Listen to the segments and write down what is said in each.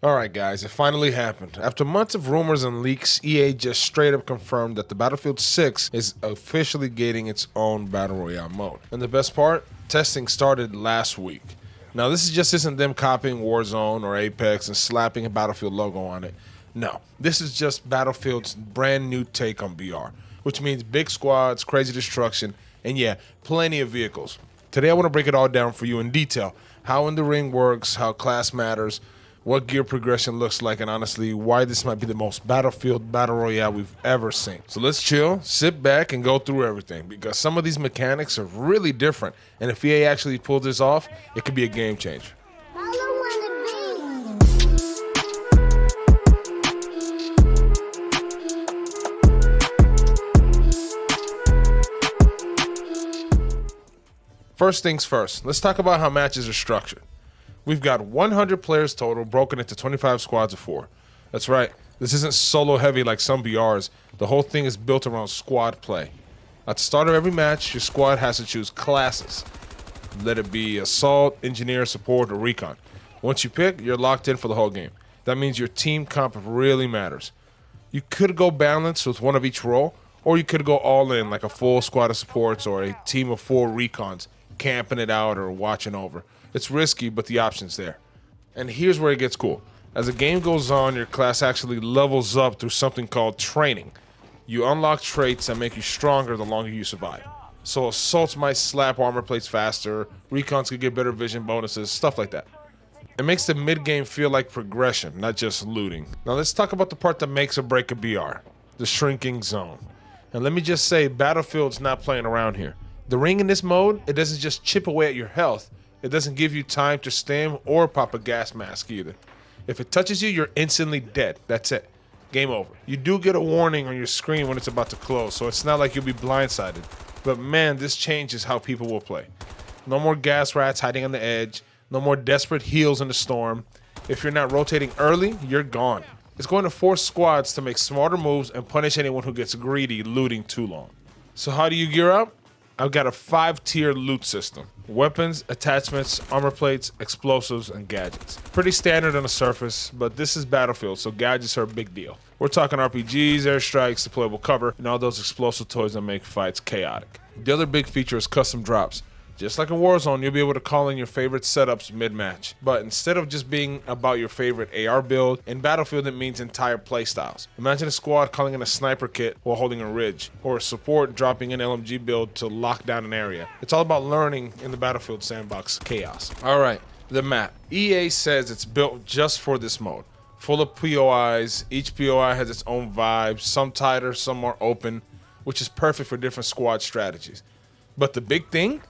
Alright guys, it finally happened. After months of rumors and leaks, EA just straight up confirmed that the Battlefield 6 is officially getting its own Battle Royale mode. And the best part? Testing started last week. Now this just isn't them copying Warzone or Apex and slapping a Battlefield logo on it. No, this is just Battlefield's brand new take on BR, which means big squads, crazy destruction, and yeah, plenty of vehicles. Today I want to break it all down for you in detail. How in the ring works, how class matters, what gear progression looks like, and honestly, why this might be the most Battlefield Battle Royale we've ever seen. So let's chill, sit back, and go through everything, because some of these mechanics are really different, and if EA actually pulls this off, it could be a game changer. First things first, let's talk about how matches are structured. We've got 100 players total, broken into 25 squads of 4. That's right, this isn't solo heavy like some BRs. The whole thing is built around squad play. At the start of every match, your squad has to choose classes. Let it be assault, engineer, support, or recon. Once you pick, you're locked in for the whole game. That means your team comp really matters. You could go balanced with one of each role, or you could go all in like a full squad of supports or a team of 4 recons, camping it out or watching over. It's risky, but the option's there. And here's where it gets cool. As the game goes on, your class actually levels up through something called training. You unlock traits that make you stronger the longer you survive. So assaults might slap armor plates faster, recons could get better vision bonuses, stuff like that. It makes the mid-game feel like progression, not just looting. Now let's talk about the part that makes or break a BR, the shrinking zone. And let me just say, Battlefield's not playing around here. The ring in this mode, it doesn't just chip away at your health. It doesn't give you time to stim or pop a gas mask either. If it touches you, you're instantly dead. That's it. Game over. You do get a warning on your screen when it's about to close, so it's not like you'll be blindsided. But man, this changes how people will play. No more gas rats hiding on the edge. No more desperate heals in the storm. If you're not rotating early, you're gone. It's going to force squads to make smarter moves and punish anyone who gets greedy looting too long. So how do you gear up? I've got a 5-tier loot system. Weapons, attachments, armor plates, explosives, and gadgets. Pretty standard on the surface, but this is Battlefield, so gadgets are a big deal. We're talking RPGs, airstrikes, deployable cover, and all those explosive toys that make fights chaotic. The other big feature is custom drops. Just like in Warzone, you'll be able to call in your favorite setups mid-match. But instead of just being about your favorite AR build, in Battlefield it means entire playstyles. Imagine a squad calling in a sniper kit while holding a ridge, or a support dropping an LMG build to lock down an area. It's all about learning in the Battlefield sandbox chaos. Alright, the map. EA says it's built just for this mode. Full of POIs, each POI has its own vibe, some tighter, some more open, which is perfect for different squad strategies. But the big thing?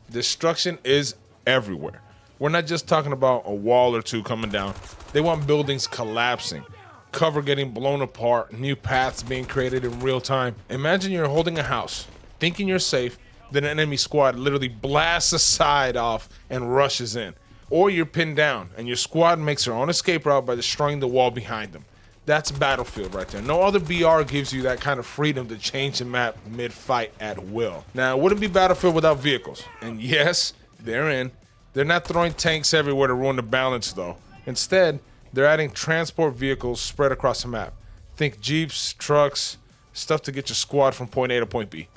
Destruction is everywhere. We're not just talking about a wall or two coming down. They want buildings collapsing, cover getting blown apart, new paths being created in real time. Imagine you're holding a house, thinking you're safe, then an enemy squad literally blasts a side off and rushes in. Or you're pinned down and your squad makes their own escape route by destroying the wall behind them. That's Battlefield right there. No other BR gives you that kind of freedom to change the map mid-fight at will. Now, it wouldn't be Battlefield without vehicles. And yes, they're in. They're not throwing tanks everywhere to ruin the balance, though. Instead, they're adding transport vehicles spread across the map. Think jeeps, trucks, stuff to get your squad from point A to point B.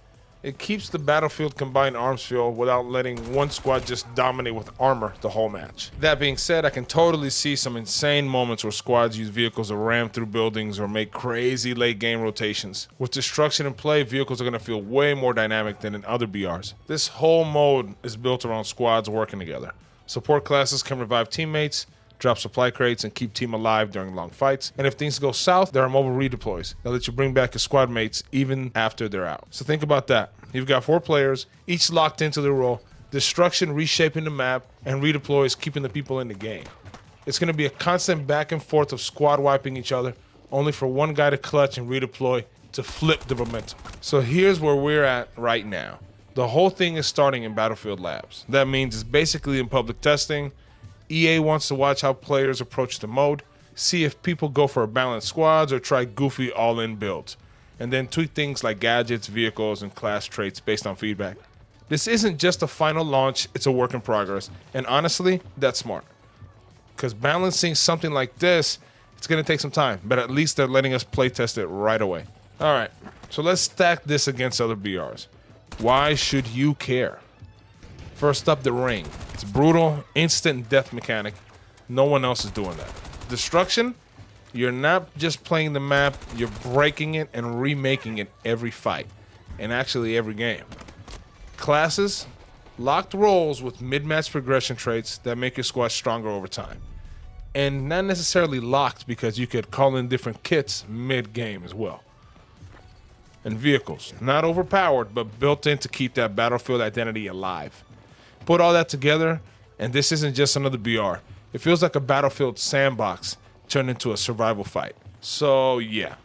It keeps the Battlefield combined arms feel without letting one squad just dominate with armor the whole match. That being said, I can totally see some insane moments where squads use vehicles to ram through buildings or make crazy late game rotations. With destruction in play, vehicles are going to feel way more dynamic than in other BRs. This whole mode is built around squads working together. Support classes can revive teammates, drop supply crates, and keep team alive during long fights. And if things go south, there are mobile redeploys that let you bring back your squad mates even after they're out. So think about that. You've got 4 players, each locked into their role, destruction reshaping the map, and redeploys keeping the people in the game. It's going to be a constant back and forth of squad wiping each other, only for one guy to clutch and redeploy to flip the momentum. So here's where we're at right now. The whole thing is starting in Battlefield Labs. That means it's basically in public testing. EA wants to watch how players approach the mode, see if people go for balanced squads or try goofy all-in builds, and then tweak things like gadgets, vehicles, and class traits based on feedback. This isn't just a final launch, it's a work in progress, and honestly, that's smart. because balancing something like this, it's going to take some time, but at least they're letting us play test it right away. All right, so let's stack this against other BRs. Why should you care? First up, the ring. It's brutal, instant death mechanic. No one else is doing that. Destruction, you're not just playing the map, you're breaking it and remaking it every fight, and actually every game. Classes, locked roles with mid-match progression traits that make your squad stronger over time. And not necessarily locked, because you could call in different kits mid-game as well. And vehicles, not overpowered, but built in to keep that Battlefield identity alive. Put all that together, and this isn't just another BR. It feels like a Battlefield sandbox turned into a survival fight. So yeah,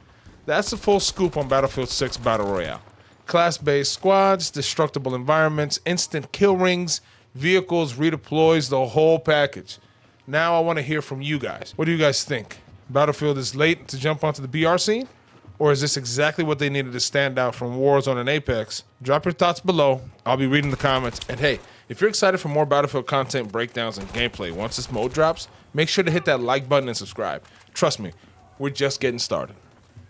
that's the full scoop on Battlefield 6 Battle Royale. Class-based squads, destructible environments, instant kill rings, vehicles, redeploys, the whole package. Now I want to hear from you guys. What do you guys think? Battlefield is late to jump onto the BR scene? Or is this exactly what they needed to stand out from Warzone and Apex? Drop your thoughts below. I'll be reading the comments. And hey, if you're excited for more Battlefield content, breakdowns, and gameplay once this mode drops, make sure to hit that like button and subscribe. Trust me, we're just getting started.